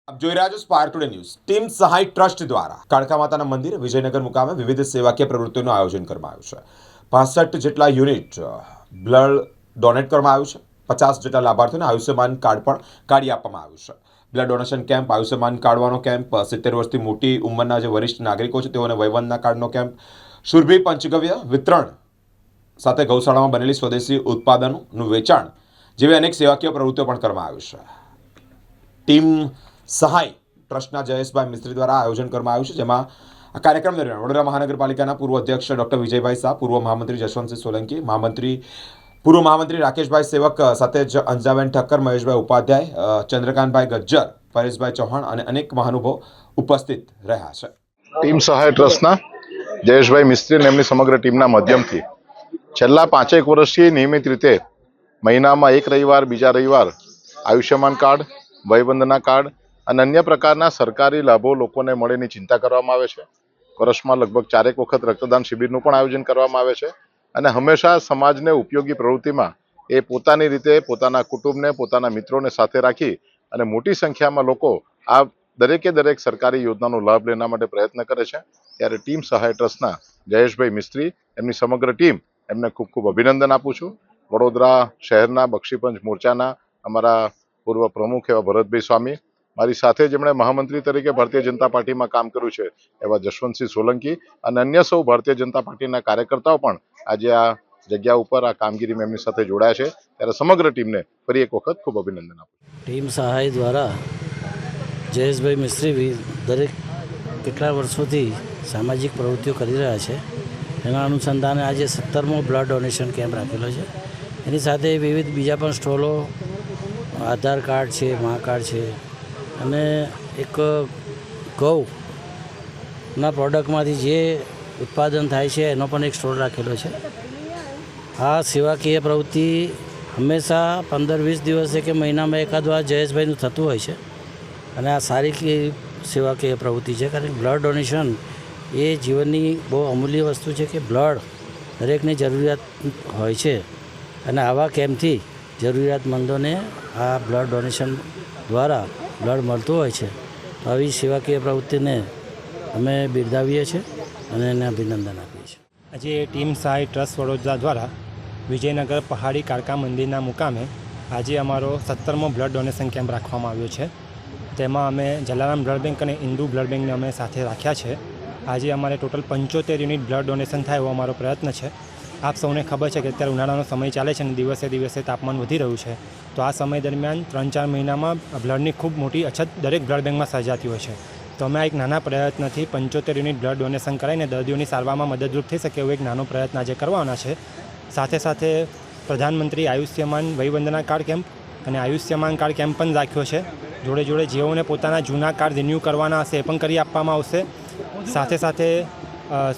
આપ જોઈ રહ્યા છો સ્પાર્ક ટુડે ન્યૂઝ। ટીમ સહાય ટ્રસ્ટ દ્વારા કાળકા માતાના મંદિર વિજયનગર મુકામે વિવિધ સેવાકીય પ્રવૃત્તિઓનું આયોજન કરવામાં આવ્યું છે। 65 જેટલા યુનિટ બ્લડ ડોનેટ કરવામાં આવ્યું છે। 50 જેટલા લાભાર્થીઓને આયુષ્યમાન કાર્ડ પણ કાઢી આપવામાં આવ્યું છે। બ્લડ ડોનેશન કેમ્પ, આયુષ્યમાન કાર્ડવાનો કેમ્પ, 70 વર્ષથી મોટી ઉંમરના જે વરિષ્ઠ નાગરિકો છે તેઓને વયવંદના કાર્ડનો કેમ્પ, સુરભી પંચગવ્ય વિતરણ સાથે ગૌશાળામાં બનેલી સ્વદેશી ઉત્પાદનોનું વેચાણ જેવી અનેક સેવાકીય પ્રવૃત્તિઓ પણ કરવામાં આવી છે। ટીમ સહાય ટ્રસ્ટના જયેશભાઈ મિસ્ત્રી દ્વારા આયોજન કરવામાં આવ્યું છે, જેમાં આ કાર્યક્રમ દરમિયાન વડોદરા મહાનગરપાલિકાના પૂર્વ અધ્યક્ષ ડૉક્ટર વિજયભાઈ શાહ, પૂર્વ મહામંત્રી જશવંતસિંહ સોલંકી, પૂર્વ મહામંત્રી રાકેશભાઈ સેવક સાથે જ અંજાબેન ઠક્કર, મહેશભાઈ ઉપાધ્યાય, ચંદ્રકાંતભાઈ ગજ્જર, પરેશભાઈ ચૌહાણ અને અનેક મહાનુભાવો ઉપસ્થિત રહ્યા છે। ટીમ સહાય ટ્રસ્ટના જયેશભાઈ મિસ્ત્રી અને એમની સમગ્ર ટીમના માધ્યમથી છેલ્લા 5 વર્ષથી નિયમિત રીતે મહિનામાં એક રવિવાર, બીજા રવિવાર આયુષ્યમાન કાર્ડ, વયવંદના કાર્ડ અને અન્ય પ્રકારના સરકારી લાભો લોકોને મળેની ચિંતા કરવામાં આવે છે। વર્ષમાં લગભગ 4 વખત રક્તદાન શિબિરનું પણ આયોજન કરવામાં આવે છે અને હંમેશા સમાજને ઉપયોગી પ્રવૃત્તિમાં એ પોતાની રીતે પોતાના કુટુંબને, પોતાના મિત્રોને સાથે રાખી અને મોટી સંખ્યામાં લોકો આ દરેક સરકારી યોજનાનો લાભ લેવા માટે પ્રયત્ન કરે છે। ત્યારે ટીમ સહાય ટ્રસ્ટના જયેશભાઈ મિસ્ત્રી, એમની સમગ્ર ટીમ, એમને ખૂબ ખૂબ અભિનંદન આપું છું। વડોદરા શહેરના બક્ષીપંચ મોરચાના અમારા પૂર્વ પ્રમુખ એવા ભરતભાઈ સ્વામી, મારી સાથે જેમણે મહામંત્રી તરીકે ભારતીય જનતા પાર્ટીમાં કામ કર્યું છે એવા જશવંતસિંહ સોલંકી અને અન્ય સૌ ભારતીય જનતા પાર્ટીના કાર્યકર્તાઓ પણ આજે આ જગ્યા ઉપર આ કામગીરીમાં એમની સાથે જોડાયા છે। ત્યારે સમગ્ર ટીમને ફરી એક વખત ખૂબ અભિનંદન આપું। ટીમ સહાય દ્વારા જયેશભાઈ મિસ્ત્રી દરેક કેટલા વર્ષોથી સામાજિક પ્રવૃત્તિઓ કરી રહ્યા છે। એના અનુસંધાને આજે 17મો બ્લડ ડોનેશન કેમ્પ રાખેલો છે। એની સાથે વિવિધ બીજા પણ સ્ટોલો, આધાર કાર્ડ છે, મા કાર્ડ છે અને એક ગૌના પ્રોડક્ટમાંથી જે ઉત્પાદન થાય છે એનો પણ એક સ્ટોલ રાખેલો છે। આ સેવાકીય પ્રવૃત્તિ હંમેશા 15-20 દિવસે કે મહિનામાં એકાદ વાર જયેશભાઈનું થતું હોય છે અને આ સારી સેવાકીય પ્રવૃત્તિ છે, કારણ કે બ્લડ ડોનેશન એ જીવનની બહુ અમૂલ્ય વસ્તુ છે કે બ્લડ દરેકની જરૂરિયાત હોય છે અને આવા કેમ્પથી જરૂરિયાતમંદોને આ બ્લડ ડોનેશન દ્વારા બ્લડ મળતું હોય છે। તો આવી સેવાકીય પ્રવૃત્તિને અમે બિરદાવીએ છીએ અને એને અભિનંદન આપીએ છીએ। આજે ટીમ સહાય ટ્રસ્ટ વડોદરા દ્વારા વિજયનગર પહાડી કાળકા મંદિરના મુકામે આજે અમારો 17મો બ્લડ ડોનેશન કેમ્પ રાખવામાં આવ્યો છે। તેમાં અમે જલારામ બ્લડ બેંક અને ઇન્દુ બ્લડ બેંકને અમે સાથે રાખ્યા છે। આજે અમારે ટોટલ 75 યુનિટ બ્લડ ડોનેશન થાય એવો અમારો પ્રયત્ન છે। આપ સૌને ખબર છે કે અત્યારે ઉનાળાનો સમય ચાલે છે અને દિવસે તાપમાન વધી રહ્યું છે, તો આ સમય દરમિયાન 3-4 મહિનામાં બ્લડની ખૂબ મોટી અછત દરેક બ્લડ બેંકમાં સર્જાતી હોય છે। તો અમે આ એક નાના પ્રયત્નથી 75 યુનિટ બ્લડ ડોનેશન કરાવીને દર્દીઓની સારવારમાં મદદરૂપ થઈ શકે એવો એક નાનો પ્રયત્ન આજે કરવાના છે। સાથે પ્રધાનમંત્રી આયુષ્યમાન વયવંદના કાર્ડ કેમ્પ અને આયુષ્યમાન કાર્ડ કેમ્પ પણ રાખ્યો છે। જોડે જેઓને પોતાના જૂના કાર્ડ રિન્યૂ કરવાના હશે એ પણ કરી આપવામાં આવશે। સાથે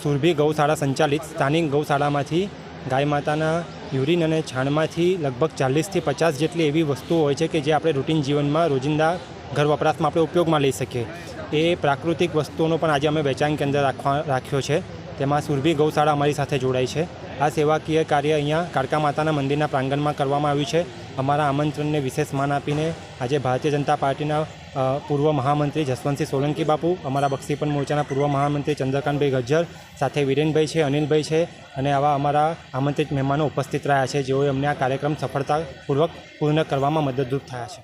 સુરભી ગૌશાળા સંચાલિત સ્થાનિક ગૌશાળામાંથી ગાય માતાના યુરિન અને છાણમાંથી લગભગ 40થી 50 જેટલી એવી વસ્તુઓ હોય છે કે જે આપણે રૂટીન જીવનમાં રોજિંદા ઘર વપરાશમાં આપણે ઉપયોગમાં લઈ શકીએ। એ પ્રાકૃતિક વસ્તુઓનો પણ આજે અમે વેચાણ કેન્દ્ર રાખ્યો છે। તેમાં સુરભી ગૌશાળા અમારી સાથે જોડાઈ છે। આ સેવાકીય કાર્ય અહીંયા કાળકા માતાના મંદિરના પ્રાંગણમાં કરવામાં આવ્યું છે। અમારા આમંત્રણને વિશેષ માન આપીને આજે ભારતીય જનતા પાર્ટીના પૂર્વ મહામંત્રી જશવંતસિંહ સોલંકી બાપુ, અમારા બક્ષીપંચ મોરચાના પૂર્વ મહામંત્રી ચંદ્રકાંતભાઈ ગજ્જર, સાથે વિરેનભાઈ છે, અનિલભાઈ છે અને આવા અમારા આમંત્રિત મહેમાનો ઉપસ્થિત રહ્યા છે, જેઓએ અમને આ કાર્યક્રમ સફળતાપૂર્વક પૂર્ણ કરવામાં મદદરૂપ થયા છે।